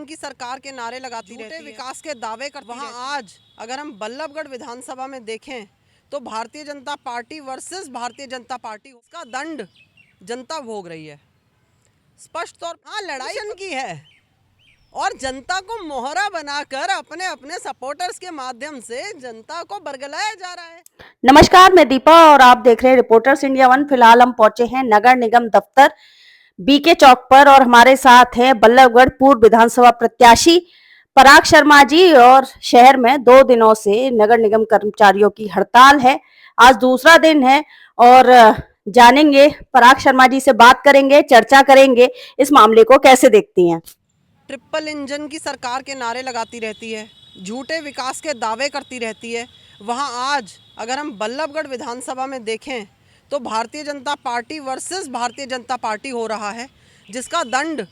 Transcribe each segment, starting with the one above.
की सरकार के नारे लगाती रहती है, विकास के दावे करती वहाँ आज अगर हम बल्लभगढ़ विधानसभा में देखें तो Bharatiya Janata party versus Bharatiya Janata party, उसका दंड जनता भोग रही है। स्पष्ट तौर पर लड़ाई की है और जनता को मोहरा बनाकर अपने अपने सपोर्टर्स के माध्यम से जनता को बरगलाया जा रहा है। नमस्कार, मैं दीपा और आप देख रहे हैं रिपोर्टर्स इंडिया वन। फिलहाल हम पहुंचे हैं नगर निगम दफ्तर बीके चौक पर और हमारे साथ हैं बल्लभगढ़ पूर्व विधानसभा प्रत्याशी पराग शर्मा जी। और शहर में 2 दिनों से नगर निगम कर्मचारियों की हड़ताल है, आज दूसरा दिन है और जानेंगे पराग शर्मा जी से, बात करेंगे, चर्चा करेंगे इस मामले को कैसे देखती हैं। ट्रिपल इंजन की सरकार के नारे लगाती रहती है, झूठे विकास के दावे करती रहती है। वहाँ आज अगर हम बल्लभगढ़ विधानसभा में देखें तो Bharatiya Janata party versus Bharatiya Janata party हो रहा है, जिसका दंड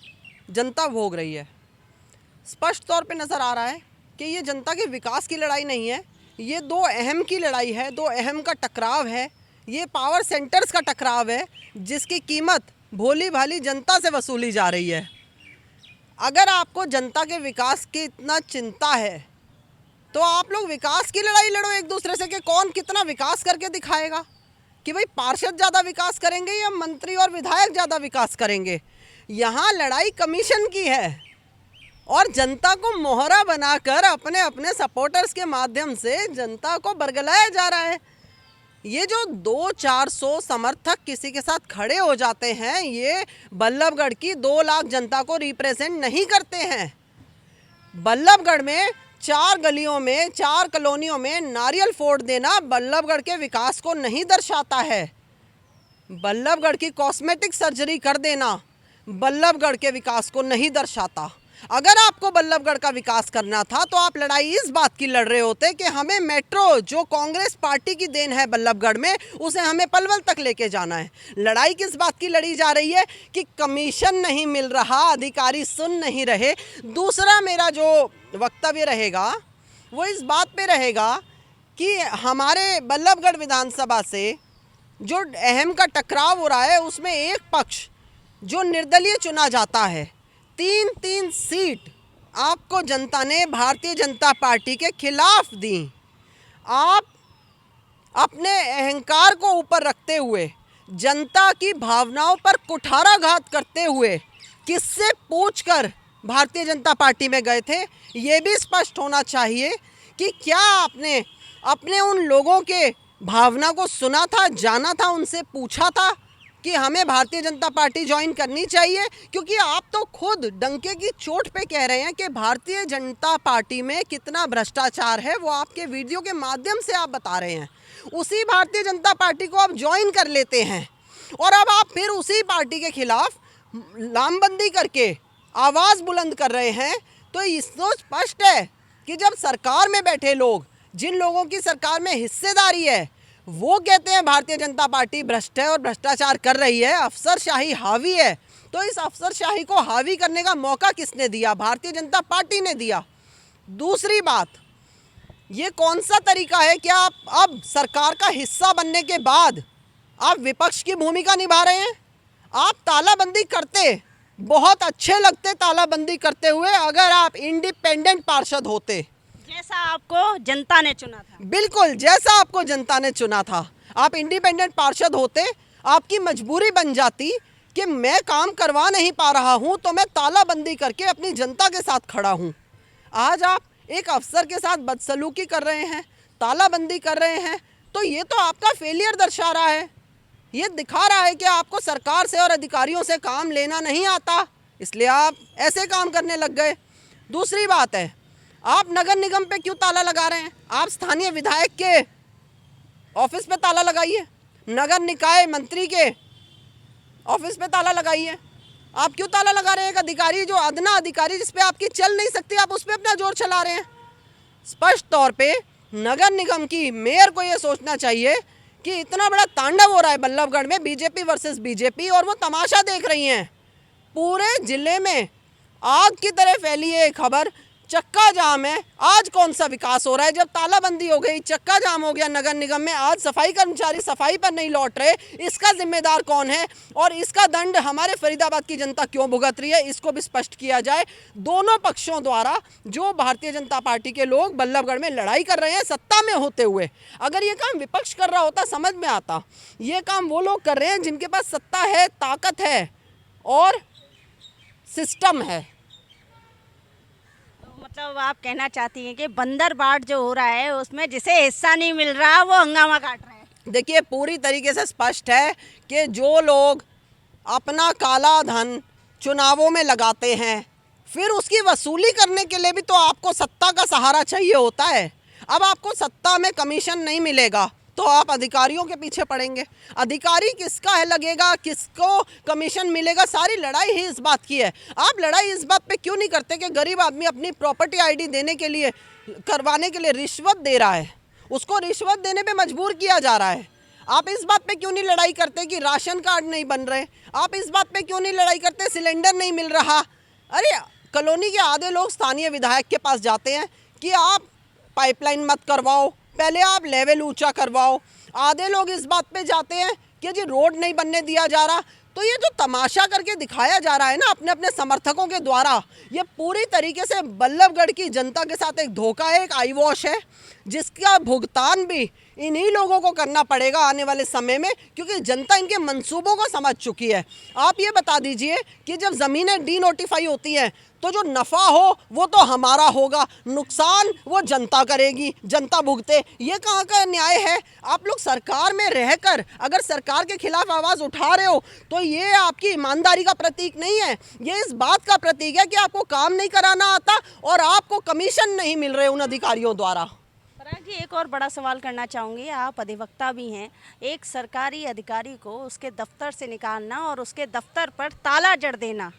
जनता भोग रही है। स्पष्ट तौर पे नज़र आ रहा है कि ये जनता के विकास की लड़ाई नहीं है, ये दो अहम की लड़ाई है, दो अहम का टकराव है। ये पावर सेंटर्स का टकराव है जिसकी कीमत भोली भाली जनता से वसूली जा रही है। अगर आपको जनता के विकास की इतना चिंता है तो आप लोग विकास की लड़ाई लड़ो एक दूसरे से कि कौन कितना विकास करके दिखाएगा, कि भाई पार्षद ज़्यादा विकास करेंगे या मंत्री और विधायक ज़्यादा विकास करेंगे। यहाँ लड़ाई कमीशन की है और जनता को मोहरा बनाकर अपने अपने सपोर्टर्स के माध्यम से जनता को बरगलाया जा रहा है। ये जो 200-400 समर्थक किसी के साथ खड़े हो जाते हैं, ये बल्लभगढ़ की 2 लाख जनता को रिप्रेजेंट नहीं करते हैं। बल्लभगढ़ में 4 गलियों में 4 कॉलोनियों में नारियल फोड़ देना बल्लभगढ़ के विकास को नहीं दर्शाता है। बल्लभगढ़ की कॉस्मेटिक सर्जरी कर देना बल्लभगढ़ के विकास को नहीं दर्शाता। अगर आपको बल्लभगढ़ का विकास करना था तो आप लड़ाई इस बात की लड़ रहे होते कि हमें मेट्रो, जो कांग्रेस पार्टी की देन है बल्लभगढ़ में, उसे हमें पलवल तक लेके जाना है। लड़ाई किस बात की लड़ी जा रही है कि कमीशन नहीं मिल रहा, अधिकारी सुन नहीं रहे। दूसरा मेरा जो वक्तव्य रहेगा वो इस बात पे रहेगा कि हमारे बल्लभगढ़ विधानसभा से जो अहम का टकराव हो रहा है उसमें एक पक्ष जो निर्दलीय चुना जाता है, 3 सीट आपको जनता ने भारतीय जनता पार्टी के खिलाफ दी। आप अपने अहंकार को ऊपर रखते हुए, जनता की भावनाओं पर कुठाराघात करते हुए किससे पूछकर भारतीय जनता पार्टी में गए थे, ये भी स्पष्ट होना चाहिए कि क्या आपने अपने उन लोगों के भावना को सुना था, जाना था, उनसे पूछा था कि हमें भारतीय जनता पार्टी ज्वाइन करनी चाहिए। क्योंकि आप तो खुद डंके की चोट पे कह रहे हैं कि भारतीय जनता पार्टी में कितना भ्रष्टाचार है, वो आपके वीडियो के माध्यम से आप बता रहे हैं। उसी भारतीय जनता पार्टी को आप ज्वाइन कर लेते हैं और अब आप फिर उसी पार्टी के खिलाफ लामबंदी करके आवाज़ बुलंद कर रहे हैं। तो इसको स्पष्ट है कि जब सरकार में बैठे लोग, जिन लोगों की सरकार में हिस्सेदारी है, वो कहते हैं भारतीय जनता पार्टी भ्रष्ट है और भ्रष्टाचार कर रही है, अफसरशाही हावी है, तो इस अफसरशाही को हावी करने का मौका किसने दिया? भारतीय जनता पार्टी ने दिया। दूसरी बात, ये कौन सा तरीका है कि आप अब सरकार का हिस्सा बनने के बाद आप विपक्ष की भूमिका निभा रहे हैं? आप तालाबंदी करते, बहुत अच्छे लगते तालाबंदी करते हुए, अगर आप इंडिपेंडेंट पार्षद होते, जैसा आपको जनता ने चुना था। बिल्कुल जैसा आपको जनता ने चुना था, आप इंडिपेंडेंट पार्षद होते, आपकी मजबूरी बन जाती कि मैं काम करवा नहीं पा रहा हूं तो मैं तालाबंदी करके अपनी जनता के साथ खड़ा हूं। आज आप एक अफसर के साथ बदसलूकी कर रहे हैं, तालाबंदी कर रहे हैं, तो ये तो आपका फेलियर दर्शा रहा है। ये दिखा रहा है कि आपको सरकार से और अधिकारियों से काम लेना नहीं आता, इसलिए आप ऐसे काम करने लग गए। दूसरी बात है, आप नगर निगम पे क्यों ताला लगा रहे हैं? आप स्थानीय विधायक के ऑफिस पे ताला लगाइए, नगर निकाय मंत्री के ऑफिस पे ताला लगाइए। आप क्यों ताला लगा रहे हैं? एक अधिकारी, जो अदना अधिकारी जिस पे आपकी चल नहीं सकती, आप उस पे अपना जोर चला रहे हैं। स्पष्ट तौर पे नगर निगम की मेयर को ये सोचना चाहिए कि इतना बड़ा तांडव हो रहा है बल्लभगढ़ में, बीजेपी वर्सेस बीजेपी, और वो तमाशा देख रही हैं। पूरे जिले में आग की तरह फैली है खबर चक्का जाम है, आज कौन सा विकास हो रहा है? जब तालाबंदी हो गई, चक्का जाम हो गया नगर निगम में, आज सफाई कर्मचारी सफाई पर नहीं लौट रहे, इसका जिम्मेदार कौन है? और इसका दंड हमारे फरीदाबाद की जनता क्यों भुगत रही है, इसको भी स्पष्ट किया जाए। दोनों पक्षों द्वारा जो भारतीय जनता पार्टी के लोग बल्लभगढ़ में लड़ाई कर रहे हैं सत्ता में होते हुए, अगर ये काम विपक्ष कर रहा होता समझ में आता। ये काम वो लोग कर रहे हैं जिनके पास सत्ता है, ताकत है और सिस्टम है। मतलब आप कहना चाहती हैं कि बंदर बाट जो हो रहा है उसमें जिसे हिस्सा नहीं मिल रहा वो हंगामा काट रहे हैं। देखिए, पूरी तरीके से स्पष्ट है कि जो लोग अपना काला धन चुनावों में लगाते हैं, फिर उसकी वसूली करने के लिए भी तो आपको सत्ता का सहारा चाहिए होता है। अब आपको सत्ता में कमीशन नहीं मिलेगा तो आप अधिकारियों के पीछे पड़ेंगे। अधिकारी किसका है लगेगा, किसको कमीशन मिलेगा, सारी लड़ाई ही इस बात की है। आप लड़ाई इस बात पे क्यों नहीं करते कि गरीब आदमी अपनी प्रॉपर्टी आईडी देने के लिए, करवाने के लिए रिश्वत दे रहा है, उसको रिश्वत देने पे मजबूर किया जा रहा है। आप इस बात पे क्यों नहीं लड़ाई करते कि राशन कार्ड नहीं बन रहे? आप इस बात पे क्यों नहीं लड़ाई करते सिलेंडर नहीं मिल रहा? अरे कॉलोनी के आधे लोग स्थानीय विधायक के पास जाते हैं कि आप पाइपलाइन मत करवाओ, पहले आप लेवल ऊंचा करवाओ। आधे लोग इस बात पे जाते हैं कि जी रोड नहीं बनने दिया जा रहा। तो ये जो तमाशा करके दिखाया जा रहा है ना अपने अपने समर्थकों के द्वारा, ये पूरी तरीके से बल्लभगढ़ की जनता के साथ एक धोखा है, एक आई वॉश है, जिसका भुगतान भी इन्हीं लोगों को करना पड़ेगा आने वाले समय में, क्योंकि जनता इनके मंसूबों को समझ चुकी है। आप ये बता दीजिए कि जब ज़मीनें डी नोटिफाई होती हैं तो जो नफ़ा हो वो तो हमारा होगा, नुकसान वो जनता करेगी, जनता भुगते। ये कहाँ का न्याय है? आप लोग सरकार में रहकर अगर सरकार के खिलाफ आवाज़ उठा रहे हो तो ये आपकी ईमानदारी का प्रतीक नहीं है, ये इस बात का प्रतीक है कि आपको काम नहीं कराना आता और आपको कमीशन नहीं मिल रहे उन अधिकारियों द्वारा। पराग जी, एक और बड़ा सवाल करना चाहूँगी, आप अधिवक्ता भी हैं। एक सरकारी अधिकारी को उसके दफ्तर से निकालना और उसके दफ्तर पर ताला जड़ देना,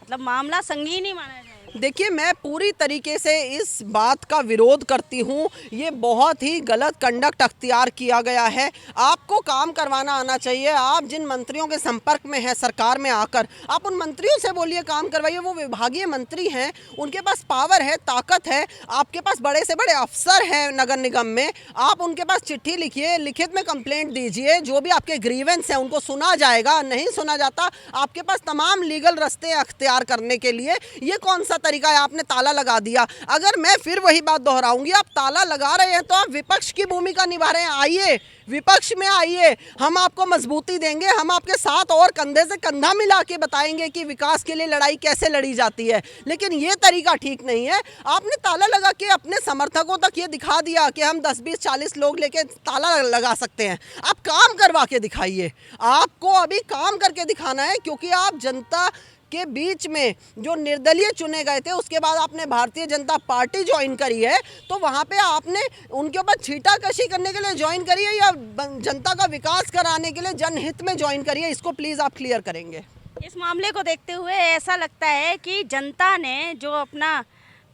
मतलब मामला संगीन ही माना जाएगा। देखिए, मैं पूरी तरीके से इस बात का विरोध करती हूँ। ये बहुत ही गलत कंडक्ट अख्तियार किया गया है। आपको काम करवाना आना चाहिए। आप जिन मंत्रियों के संपर्क में हैं सरकार में आकर, आप उन मंत्रियों से बोलिए काम करवाइए। वो विभागीय मंत्री हैं, उनके पास पावर है, ताकत है। आपके पास बड़े से बड़े अफसर हैं नगर निगम में, आप उनके पास चिट्ठी लिखिए, लिखित में कंप्लेंट दीजिए, जो भी आपके ग्रीवेंस हैं उनको सुना जाएगा। नहीं सुना जाता, आपके पास तमाम लीगल रास्ते अख्तियार करने के लिए। ये कौन सा तरीका है? आपने ताला लगा दिया। अगर मैं फिर वही बात दोहराऊंगी, आप ताला लगा रहे हैं तो आप विपक्ष की भूमिका निभा रहे हैं। आइए विपक्ष में आइए, हम आपको मजबूती देंगे, हम आपके साथ और कंधे से कंधा मिला के बताएंगे कि विकास के लिए लड़ाई कैसे लड़ी जाती है। लेकिन ये तरीका ठीक नहीं है। आपने ताला लगा के अपने समर्थकों तक ये दिखा दिया कि हम 10, 20, 40 लोग लेके ताला लगा सकते हैं। आप काम करवा के दिखाइए। आपको अभी काम करके दिखाना है, क्योंकि आप जनता के बीच में जो निर्दलीय चुने गए थे, उसके बाद आपने भारतीय जनता पार्टी ज्वाइन करी है, तो वहाँ पे आपने उनके ऊपर छीटाकशी करने के लिए ज्वाइन करी है या जनता का विकास कराने के लिए जनहित में ज्वाइन करी है? इसको प्लीज़ आप क्लियर करेंगे। इस मामले को देखते हुए ऐसा लगता है कि जनता ने जो अपना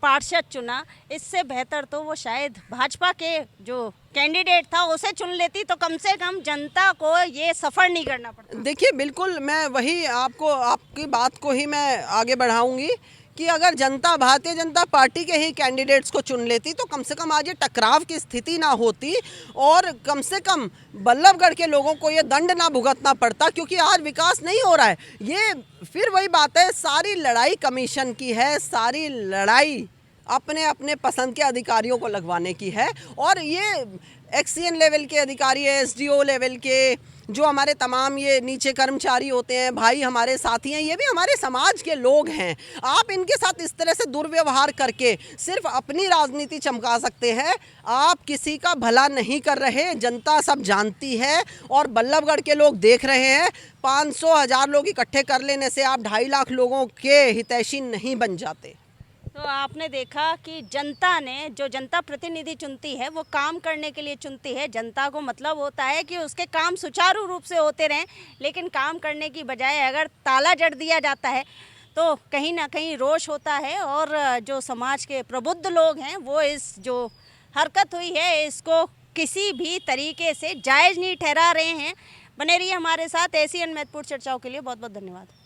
पार्षद चुना, इससे बेहतर तो वो शायद भाजपा के जो कैंडिडेट था उसे चुन लेती, तो कम से कम जनता को ये सफ़र नहीं करना पड़ता। देखिए, बिल्कुल मैं वही आपकी बात को ही मैं आगे बढ़ाऊंगी कि अगर जनता भारतीय जनता पार्टी के ही कैंडिडेट्स को चुन लेती तो कम से कम आज ये टकराव की स्थिति ना होती और कम से कम बल्लभगढ़ के लोगों को ये दंड ना भुगतना पड़ता, क्योंकि आज विकास नहीं हो रहा है। ये फिर वही बात है, सारी लड़ाई कमीशन की है, सारी लड़ाई अपने अपने पसंद के अधिकारियों को लगवाने की है। और ये एक्सीएन लेवल के अधिकारी है, एसडीओ लेवल के, जो हमारे तमाम ये नीचे कर्मचारी होते हैं, भाई हमारे साथी हैं, ये भी हमारे समाज के लोग हैं। आप इनके साथ इस तरह से दुर्व्यवहार करके सिर्फ अपनी राजनीति चमका सकते हैं। आप किसी का भला नहीं कर रहे, जनता सब जानती है और बल्लभगढ़ के लोग देख रहे हैं। 500,000 लोग इकट्ठे कर लेने से आप 2.5 लाख लोगों के हितैषी नहीं बन जाते। तो आपने देखा कि जनता ने, जो जनता प्रतिनिधि चुनती है वो काम करने के लिए चुनती है। जनता को मतलब होता है कि उसके काम सुचारू रूप से होते रहें, लेकिन काम करने की बजाय अगर ताला जड़ दिया जाता है तो कहीं ना कहीं रोष होता है। और जो समाज के प्रबुद्ध लोग हैं वो इस जो हरकत हुई है इसको किसी भी तरीके से जायज़ नहीं ठहरा रहे हैं। बने रहिए हमारे साथ। ऐसी अन्य महत्वपूर्ण चर्चाओं के लिए बहुत बहुत धन्यवाद।